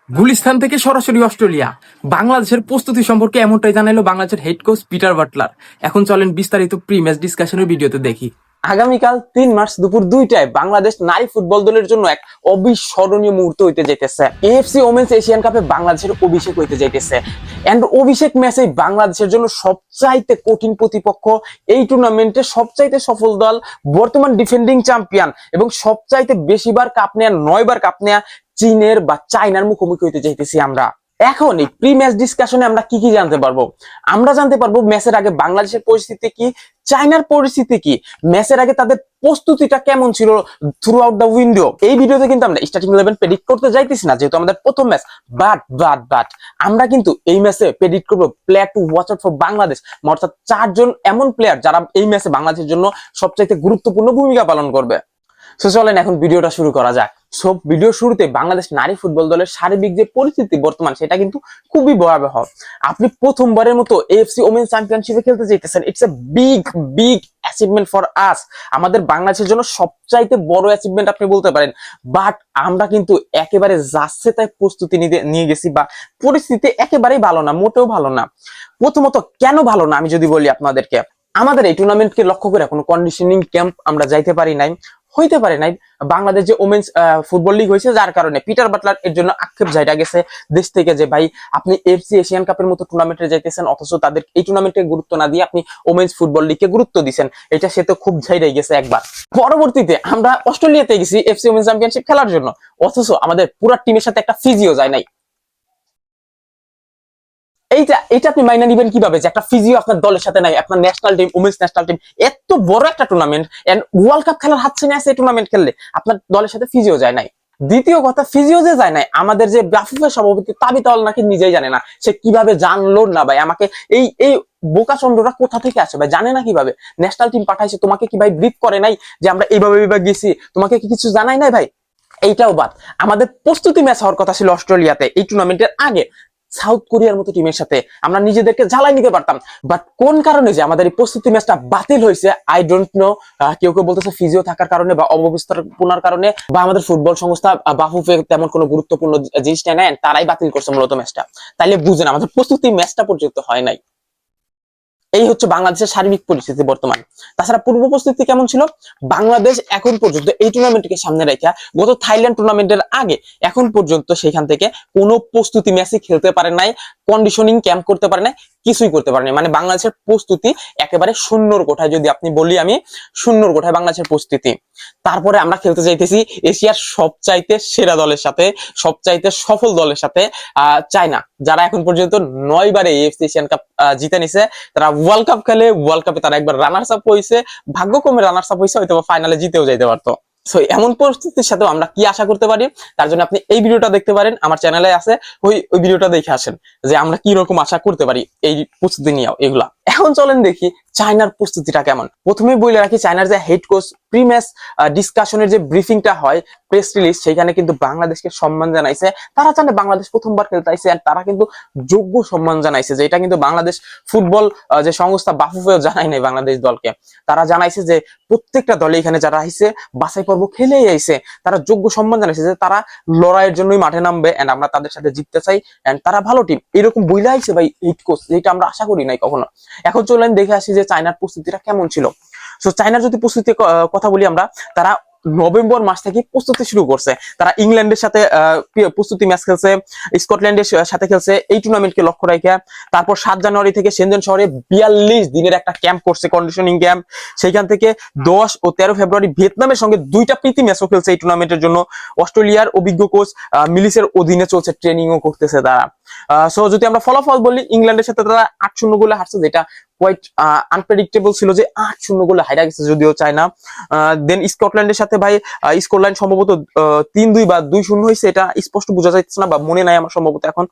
গুলিস্তান থেকে সরাসরি অস্ট্রেলিয়া। বাংলাদেশের প্রস্তুতি সম্পর্কে এমনটাই জানাইলো বাংলাদেশের হেড কোচ পিটার বাটলার। এখন চলেন বিস্তারিত প্রি ম্যাচ ডিসকাশনের ভিডিওতে দেখি। আগামীকাল ৩ মার্চ দুপুর ২টায় বাংলাদেশ নারী ফুটবল দলের জন্য এক অবিস্মরণীয় মুহূর্ত হইতে যাইতেছে। এএফসি ওমেন্স এশিয়ান কাপে বাংলাদেশের অভিষেক হইতে যাইতেছে। এন্ড অভিষেক ম্যাচে বাংলাদেশের জন্য সবচাইতে কঠিন প্রতিপক্ষ, এই টুর্নামেন্টে সবচাইতে সফল দল, বর্তমান ডিফেন্ডিং চ্যাম্পিয়ন এবং সবচাইতে বেশিবার কাপ নেয়া ৯বার কাপ নেয়া চীনের বা চায়নার মুখোমুখি হইতে যাইতেছি আমরা। এখন এই প্রি ম্যাচ ডিসকাশনে আমরা কি কি জানতে পারবো? আমরা জানতে পারবো ম্যাচের আগে বাংলাদেশের পরিস্থিতি কি, চায়নার পরিস্থিতি কি, ম্যাচের আগে তাদের প্রস্তুতিটা কেমন ছিল থ্রু আউট দ্য উইন্ডো। এই ভিডিওতে কিন্তু আমরা স্টার্টিং 11 প্রেডিক্ট করতে যাইতেছি না, যেহেতু আমাদের প্রথম ম্যাচ। বাট আমরা কিন্তু এই ম্যাচে প্রেডিক্ট করবো player to watch out for Bangladesh, অর্থাৎ 4জন এমন প্লেয়ার যারা এই ম্যাচে বাংলাদেশের জন্য সবচাইতে গুরুত্বপূর্ণ ভূমিকা পালন করবে। সো চলেন এখন ভিডিওটা শুরু করা যাক। সব ভিডিও শুরুতে বাংলাদেশ নারী ফুটবল দলের সার্বিক যে পরিস্থিতি বর্তমান, সেটা কিন্তু খুবই ভয়াবহ। আপনি প্রথমবারের মতো এএফসি ওমেন চ্যাম্পিয়নশিপে খেলতে যেতেছেন। It's a big achievement for us. আমাদের বাংলাদেশের জন্য সবচাইতে বড় অ্যাচিভমেন্ট আপনি বলতে পারেন। বাট আমরা কিন্তু একেবারে যাচ্ছে তাই প্রস্তুতি নিয়ে গেছি, বা পরিস্থিতি একেবারেই ভালো না, মোটেও ভালো না। প্রথমত কেন ভালো না আমি যদি বলি আপনাদেরকে, আমাদের এই টুর্নামেন্টকে লক্ষ্য করে কোনো কন্ডিশনিং ক্যাম্প আমরা যাইতে পারি নাই, হইতে পারে নাই। বাংলাদেশ যে ওমেন্স ফুটবল লিগ হয়েছে, যার কারণে পিটার বাটলার এর জন্য আক্ষেপ জায়গা গেছে দেশ থেকে, যে ভাই আপনি এফসি এশিয়ান কাপের মতো টুর্নামেন্টে যাইতেছেন, অথচ তাদের এই টুর্নামেন্টে গুরুত্ব না দিয়ে আপনি ওমেন্স ফুটবল লিগকে গুরুত্ব দিচ্ছেন। এটা সে তো খুব ঝাইড়াই গেছে একবার। পরবর্তীতে আমরা অস্ট্রেলিয়াতে গেছি এফসি ওমেন্স চ্যাম্পিয়নশিপ খেলার জন্য, অথচ আমাদের পুরো টিমের সাথে একটা ফিজিও যায় নাই। এইটা আপনি মাইনা নিবেন কিভাবে যে একটা ফিজিও আপনার দলের সাথে নাই? আপনার national team, women's national team, এত বড় একটা টুর্নামেন্ট এন্ড ওয়ার্ল্ড কাপ খেলার হাত ছেনে আছে, এই টুর্নামেন্ট খেললে আপনার দলের সাথে ফিজিও যায় নাই। দ্বিতীয় কথা, ফিজিও যে যায় নাই, আমাদের যে বাফুফের সভাপতি তাবিতাল নাকি নিজেই জানে না সে কিভাবে জানলো না। ভাই আমাকে এই বোকা চন্দ্ররা কোথা থেকে আসে ভাই, জানে না কিভাবে? ন্যাশনাল টিম পাঠাইছে, তোমাকে কি ভাই ব্রিফ করে নাই যে আমরা এইভাবে গেছি? তোমাকে কি কিছু জানাই নাই ভাই? এইটাও বাদ, আমাদের প্রস্তুতি ম্যাচ হওয়ার কথা ছিল অস্ট্রেলিয়াতে এই টুর্নামেন্টের আগে সাউথ কোরিয়ার মতো টিমের সাথে, আমরা নিজেদেরকে জ্বালাই নিতে পারতাম। বাট কোন কারণে যে আমাদের এই প্রস্তুতি ম্যাচটা বাতিল হয়েছে আই ডোন্ট নো। কেউ বলতেছে ফিজিও থাকার কারণে বা অব্যবস্থাপনার কারণে, বা আমাদের ফুটবল সংস্থা বাফুফে তেমন কোনো গুরুত্বপূর্ণ জিনিসটা নেন, তারাই বাতিল করছে মূলত ম্যাচটা। তাইলে বুঝেন আমাদের প্রস্তুতি ম্যাচটা পর্যন্ত হয় নাই। এই হচ্ছে বাংলাদেশের সার্বিক পরিস্থিতি বর্তমান। তাছাড়া পূর্ব প্রস্তুতি কেমন ছিল? বাংলাদেশ এখন পর্যন্ত এই টুর্নামেন্টকে সামনে রেখে গত থাইল্যান্ড টুর্নামেন্টের আগে এখন পর্যন্ত সেখান থেকে কোনো প্রস্তুতি ম্যাচই খেলতে পারে নাই, কন্ডিশনিং ক্যাম্প করতে পারে নাই, কিছুই করতে পারে নাই। মানে বাংলাদেশের প্রস্তুতি একেবারে শূন্যর কোঠায়, যদি আপনি বলি আমি, শূন্যর কোঠায় বাংলাদেশের প্রস্তুতি। তারপরে আমরা খেলতে চাইতেছি এশিয়ার সবচাইতে সেরা দলের সাথে, সবচাইতে সফল দলের সাথে, চায়না, যারা এখন পর্যন্ত 9বারে এএফসি এশিয়ান কাপ জিতে নিছে। তারা ওয়ার্ল্ড কাপ খেলে, ওয়ার্ল্ড কাপে তারা একবার রানার্স আপ হয়েছে, ভাগ্যক্রমে রানার্স আপ হয়েছে, হয়তো ফাইনালে জিতেও যাইতে পারতো। সো এমন পরিস্থিতির সাথেও আমরা কি আশা করতে পারি, তার জন্য আপনি এই ভিডিওটা দেখতে পারেন, আমার চ্যানেলে আছে, ওই ভিডিওটা দেখে আসেন যে আমরা কি রকম আশা করতে পারি এই প্রস্তুতি নিয়েও এগুলা। এখন চলেন দেখি চায়নার প্রস্তুতিটা কেমন। প্রথমে বলে রাখি, চায়নার যে হেড কোচ প্রি ম্যাচ ডিসকাশনের যে ব্রিফিংটা হয়, প্রেস রিলিজ, সেখানে কিন্তু বাংলাদেশকে সম্মান জানাইছে। তারা জানে বাংলাদেশ প্রথমবার খেলতে আইছে, তারা কিন্তু যোগ্য সম্মান জানাইছে, যে এটা কিন্তু বাংলাদেশ ফুটবল যে সংস্থা বাফুফেও জানাই নাই বাংলাদেশ দলকে। তারা জানাইছে যে প্রত্যেকটা দলে এখানে যারা আইছে বাছাই পর্ব খেলেই আইছে, তারা যোগ্য সম্মান জানাইছে যে তারা লড়াইয়ের জন্যই মাঠে নামবে এন্ড আমরা তাদের সাথে জিততে চাই এন্ড তারা ভালো টিম, এরকম বইলে আইছে ভাই হেড কোচ, যেটা আমরা আশা করি নাই কখনো। এখন চলেন দেখে আসি যে চায়নার প্রস্তুতিটা কেমন ছিল। সো চায়নার যদি প্রস্তুতির কথা বলি আমরা, তারা নভেম্বর মাস থেকে প্রস্তুতি শুরু করছে। তারা ইংল্যান্ডের সাথে প্রস্তুতি ম্যাচ খেলছে, স্কটল্যান্ডের সাথে খেলছে এই টুর্নামেন্টকে লক্ষ্য রেখে। তারপর 7 জানুয়ারি থেকে সেনজেন শহরে 42 দিনের একটা ক্যাম্প করছে, কন্ডিশনিং ক্যাম্প। সেইখান থেকে 10 ও 13 ফেব্রুয়ারি ভিয়েতনামের সঙ্গে 2টা প্রীতি ম্যাচও খেলছে এই টুর্নামেন্টের জন্য। অস্ট্রেলিয়ার অভিজ্ঞ কোচ মিলিসের অধীনে চলছে, ট্রেনিংও করতেছে তারা। সো যদি আমরা ফলাফল বলি, ইংল্যান্ডের সাথে তারা 8-0 গোলে হারছে, যেটা কোয়াইট আনপ্রেডিক্টেবল ছিল যে 8-0 গোলে হারা গেছে যদিও চায়না। দেন স্কটল্যান্ডের সাথে ভাই স্কটল্যান্ড সম্ভবত 3-2 বা 2-0 হয়েছে, এটা স্পষ্ট বোঝা যাচ্ছে না বা মনে নাই আমার সম্ভবত এখন।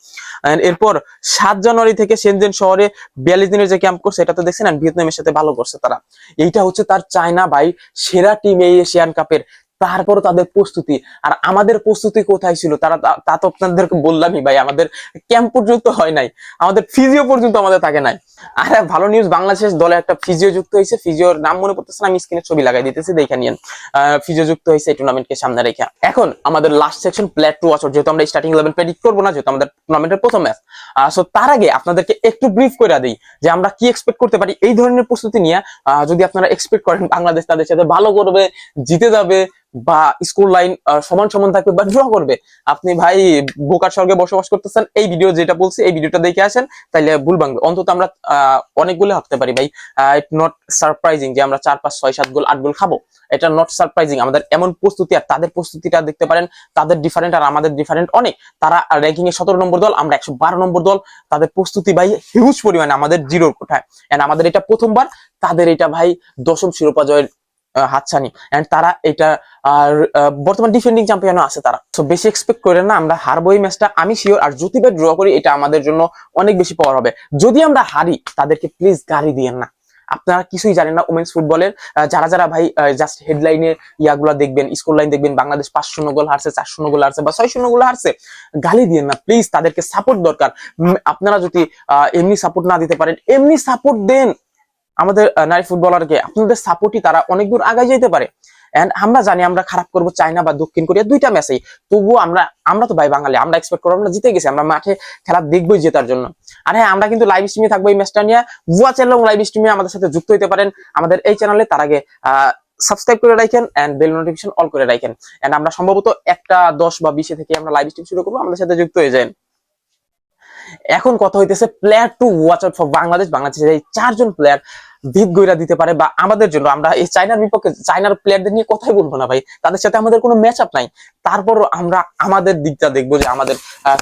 এরপর 7 জানুয়ারি থেকে সেনজেন শহরে 42 দিনের যে ক্যাম্প করছে, এটা তো দেখছেন ভিয়েতনামের সাথে ভালো করছে তারা। এইটা হচ্ছে তার চায়না ভাই সেরা টিম এই এশিয়ান কাপের। তারপর তাদের প্রস্তুতি, আর আমাদের প্রস্তুতি কোথায় ছিল তারা তা তো আপনাদেরকে বললামই ভাই, আমাদের ক্যাম্প পর্যন্ত হয় নাই, আমাদের ফিজিও পর্যন্ত আমাদের থাকে নাই। আর ভালো নিউজ, বাংলাদেশ দলে একটা ফিজিও যুক্ত হয়েছে, ফিজিওর নাম মনে পড়তেছে না, আমি স্ক্রিনে ছবি লাগাই দিতেছি, দেখে নিন। ফিজিও যুক্ত হয়েছে এই টুর্নামেন্টকে সামনে রেখে। এখন আমাদের last section player to watch, যেহেতু আমরা স্টার্টিং 11 প্রেডিক্ট করবো না, যেহেতু আমাদের টুর্নামেন্টের প্রথম ম্যাচ। সো তার আগে আপনাদেরকে একটু ব্রিফ করে দিই যে আমরা কি এক্সপেক্ট করতে পারি এই ধরনের প্রস্তুতি নিয়ে। যদি আপনারা এক্সপেক্ট করেন বাংলাদেশ তাদের সাথে ভালো করবে, জিতে যাবে, বা স্কোর লাইন সমান সমান থাকবে বা ড্র করবে, আপনি ভাই বোকার স্বর্গে বসবাস করতেছেন। এই ভিডিও যেটা বলছি এই ভিডিওটা দেখে আসেন, তাইলে ভুল ভাঙবে। অন্তত আমরা অনেকগুলো ভাবতে পারি ভাই। ইট নট সারপ্রাইজিং যে আমরা 4 5 6 7 গোল 8 গোল খাবো, এটা নট সারপ্রাইজিং। আমাদের এমন প্রস্তুতি, আর তাদের প্রস্তুতিটা দেখতে পারেন, তাদের ডিফারেন্ট আর আমাদের ডিফারেন্ট অনেক। তারা র্যাঙ্কিং এ 17 নম্বর দল, আমরা 112 নম্বর দল। তাদের প্রস্তুতি ভাই হিউজ পরিমাণে, আমাদের জিরোর কোঠায়। এন্ড আমাদের এটা প্রথমবার, তাদের এটা ভাই দশম শিরোপা জয়ের হাতছানি। এন্ড তারা এটা বর্তমান ডিফেন্ডিং চ্যাম্পিয়নও আছে তারা। তো বেশি এক্সপেক্ট করেন না, আমরা হারবো এই ম্যাচটা, আমি শিওর। আর যদি বা ড্র করি, এটা আমাদের জন্য অনেক বেশি পাওয়ার হবে। যদি আমরা হারি, তাদেরকে প্লিজ গাড়ি দিয়েন না। আপনারা কিছুই জানেন না উমেন্স ফুটবলের। যারা যারা ভাই জাস্ট হেডলাইনে ইয়াগুলা দেখবেন, স্কোর লাইন দেখবেন, বাংলাদেশ 5-0 গোল হারছে, 4-0 গোল হারছে বা 6-0 গোল হারছে, গালি দিয়েন না প্লিজ। তাদেরকে সাপোর্ট দরকার। আপনারা যদি এমনি সাপোর্ট না দিতে পারেন, এমনি সাপোর্ট দেন আমাদের নারী ফুটবলারকে। আপনাদের সাপোর্টই তারা অনেক দূর আগায় যেতে পারে। এন্ড আমরা জানি আমরা খারাপ করবো চায়না বা দক্ষিণ কোরিয়া, দুইটা ম্যাচেই, তবুও আমরা তো ভাই বাঙালি, আমরা এক্সপেক্ট করবো আমরা জিতে গেছি, আমরা মাঠে খেলা দেখবোই জেতার জন্য। আর হ্যাঁ, আমরা কিন্তু লাইভ স্ট্রিমে থাকবো এই ম্যাচটা নিয়ে। ভুয়া চ্যানেল এবং লাইভ স্ট্রিমে আমাদের সাথে যুক্ত হতে পারেন আমাদের এই চ্যানেলে। তার আগে সাবস্ক্রাইব করে রাখেন এন্ড বেল নোটিফিকেশন অল করে রাখেন। এন্ড আমরা সম্ভবত 1 10 বা 20 থেকে আমরা লাইভ স্ট্রিম শুরু করবো, আমাদের সাথে যুক্ত হয়ে যান। এখন কথা হইতেছে player to watch out for Bangladesh. বাংলাদেশের এই 4 জন প্লেয়ার ভিত গইরা দিতে পারে, বা আমাদের জন্য, আমরা এই চায়নার বিপক্ষে চায়নার প্লেয়ারদের নিয়ে কথাই বলবো না ভাই, তাদের সাথে আমাদের কোনো ম্যাচ আপ নাই। তারপরও আমরা আমাদের দিকটা দেখবো যে আমাদের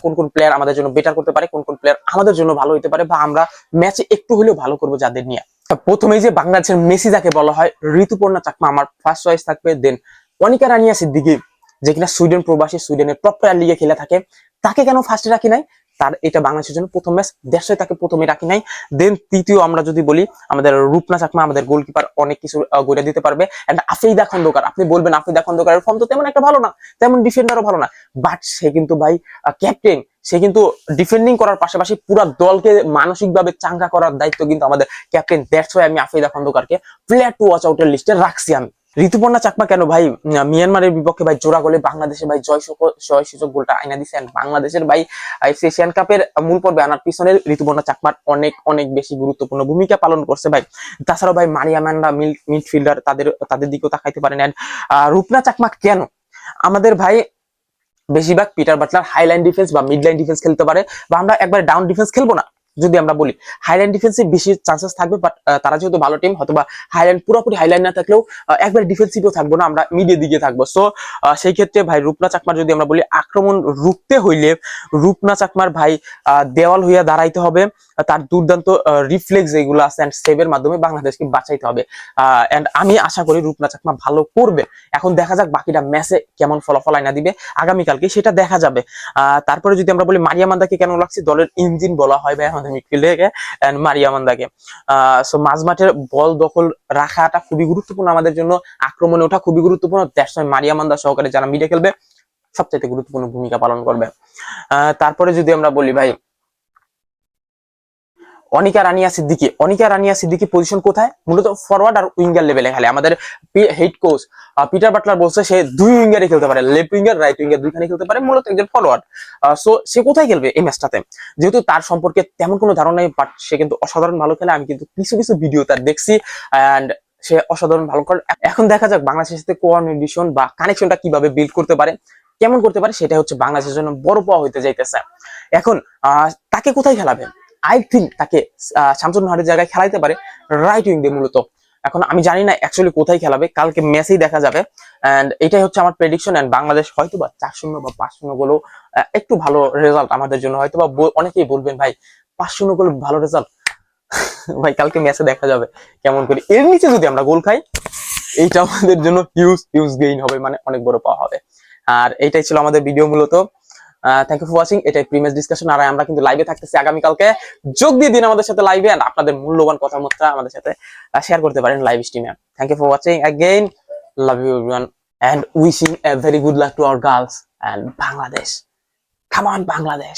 কোন কোন প্লেয়ার আমাদের জন্য বেটার করতে পারে, কোন কোন প্লেয়ার আমাদের জন্য ভালো হতে পারে, বা আমরা ম্যাচে একটু হলেও ভালো করবো যাদের নিয়ে। প্রথমেই যে বাংলাদেশের মেসি যাকে বলা হয়, ঋতুপর্ণা চাকমা আমার ফার্স্ট চয়েস থাকবে। দেন অনিকা রানিয়া সিদ্দিকী, যে কিনা সুইডেন প্রবাসী, সুইডেনের টপ টায়ার লিগে খেলে থাকে, তাকে কেন ফার্স্টে রাখি নাই? তার এটা বাংলাদেশের জন্য প্রথম ম্যাচ, দেশে তাকে প্রথমে রাখি নাই। দেন তৃতীয় আমরা যদি বলি, আমাদের রূপনা চাকমা, আমাদের গোলকিপার, অনেক কিছু গড়ে দিতে পারবে। এন্ড আফেইদা খন্দকার, আপনি বলবেন আফেইদা খন্দকারের ফর্ম তো তেমন একটা ভালো না, তেমন ডিফেন্ডারও ভালো না, বাট সে কিন্তু ভাই ক্যাপ্টেন। সে কিন্তু ডিফেন্ডিং করার পাশাপাশি পুরো দলকে মানসিকভাবে চাঙ্গা করার দায়িত্ব কিন্তু আমাদের ক্যাপ্টেন। দ্যাটস ওয়াই আমি আফেইদা খন্দকারকে প্লেয়ার টু ওয়াচ আউটের লিস্টে রাখছি। আমি ঋতুপর্ণা চাকমা কেন ভাই, মিয়ানমারের বিপক্ষে ভাই জোড়া গোলে বাংলাদেশে ভাই জয় সূচক গোলটা আইনা দিচ্ছেন। বাংলাদেশের ভাই এশিয়ান কাপের মূল পর্বে আনার পিছনে ঋতুপর্ণা চাকমার অনেক অনেক বেশি গুরুত্বপূর্ণ ভূমিকা পালন করছে ভাই। তাছাড়াও ভাই মারিয়া ম্যান্ডা মিডফিল্ডার, তাদের দিকেও তাকাইতে পারেন। রূপনা চাকমা কেন, আমাদের ভাই বেশিরভাগ পিটার বাটলার হাইলাইন ডিফেন্স বা মিড লাইন ডিফেন্স খেলতে পারে, বা আমরা একবার ডাউন ডিফেন্স খেলবো না। যদি আমরা বলি হাইলাইন ডিফেন্সে বেশি চান্সেস থাকবে, বাট তারা যেহেতু ভালো টিম, হয়তোবা হাইলাইন পুরোপুরি হাইলাইন না থাকলেও একবার ডিফেন্সিভও থাকবো না, আমরা মিডিয়ের দিকে থাকবো। সো সেই ক্ষেত্রে ভাই রূপনা চাকমার যদি আমরা বলি আক্রমণ রুখতে হইলে, রূপনা চাকমার ভাই দেওয়াল হইয়া দাঁড়াইতে হবে। তার দুর্দান্ত রিফ্লেক্স যেগুলো আছে এন্ড সেভের মাধ্যমে বাংলাদেশকে বাঁচাইতে হবে। এন্ড আমি আশা করি রূপনা চাকমা ভালো করবে। এখন দেখা যাক বাকিটা ম্যাচে কেমন ফলাফল আইনা দিবে আগামীকালকে, সেটা দেখা যাবে। তারপরে যদি আমরা বলি মারিয়া মান্দাকে কেন লাগছে, দলের ইঞ্জিন বলা হয় ভাই আমাদের মিডফিল্ডে মারিয়া মান্দাকে। সো মাঝমাঠের বল দখল রাখাটা খুবই গুরুত্বপূর্ণ আমাদের জন্য, আক্রমণে ওঠা খুবই গুরুত্বপূর্ণ। দ্যাটস ওয়াই মারিয়া মান্দা সহকারে যারা মিডে খেলবে সবচেয়ে গুরুত্বপূর্ণ ভূমিকা পালন করবে। তারপরে যদি আমরা বলি ভাই অনিকা রানিয়া সিদ্দিকী পজিশন কোথায়, মূলত ফরওয়ার্ড আর উইঙ্গার লেভেলে খেলে। আমাদের হেড কোচ পিটার বাটলার বলছে সে দুই উইঙ্গারে খেলতে পারে, লেফট উইঙ্গার রাইট উইঙ্গার দুইখানে খেলতে পারে, মূলত একজন ফরওয়ার্ড। সো সে কোথায় খেলবে এই ম্যাচটাতে, যেহেতু তার সম্পর্কে তেমন কোনো ধারণা নেই, বাট সে কিন্তু অসাধারণ ভালো খেলে। আমি কিন্তু কিছু কিছু ভিডিও তার দেখছি এন্ড সে অসাধারণ ভালো করে। এখন দেখা যাক বাংলাদেশের সাথে কোঅর্ডিনেশন বা কানেকশনটা কিভাবে বিল্ড করতে পারে, কেমন করতে পারে, সেটা হচ্ছে বাংলাদেশের জন্য বড় পাওয়া হইতে যাইতেছে। এখন তাকে কোথায় খেলাবে, আই থিঙ্ক তাকে শামসুন নাহারের জায়গায় খেলাইতে পারে রাইট উইং দিয়ে মূলত। এখন আমি জানি না অ্যাকচুয়ালি কোথায় খেলাবে, কালকে ম্যাচেই দেখা যাবে। এন্ড এটাই হচ্ছে আমার প্রেডিকশন। এন্ড বাংলাদেশ হয়তো বা 4-0 বা 5-0 গোলও একটু ভালো রেজাল্ট আমাদের জন্য। হয়তো বা অনেকেই বলবেন ভাই 5-0 গোল ভালো রেজাল্ট, ভাই কালকে ম্যাচে দেখা যাবে কেমন করি। এর নিচে যদি আমরা গোল খাই, এইটা আমাদের জন্য হিউজ গেইন হবে, মানে অনেক বড় পাওয়া হবে। আর এইটাই ছিল আমাদের ভিডিও মূলত। Thank you for watching. এটাই প্রিমিয়ার ডিসকাশন। আর আমরা কিন্তু লাইভে থাকতেছি আগামীকালকে, যোগ দিয়ে দিন আমাদের সাথে লাইভে, আর আপনাদের মূল্যবান কথাবার্তা আমাদের সাথে শেয়ার করতে পারেন লাইভ স্ট্রিমে। Thank you for watching again, love you everyone. and wishing a very good luck to our girls and Bangladesh. Come on, Bangladesh.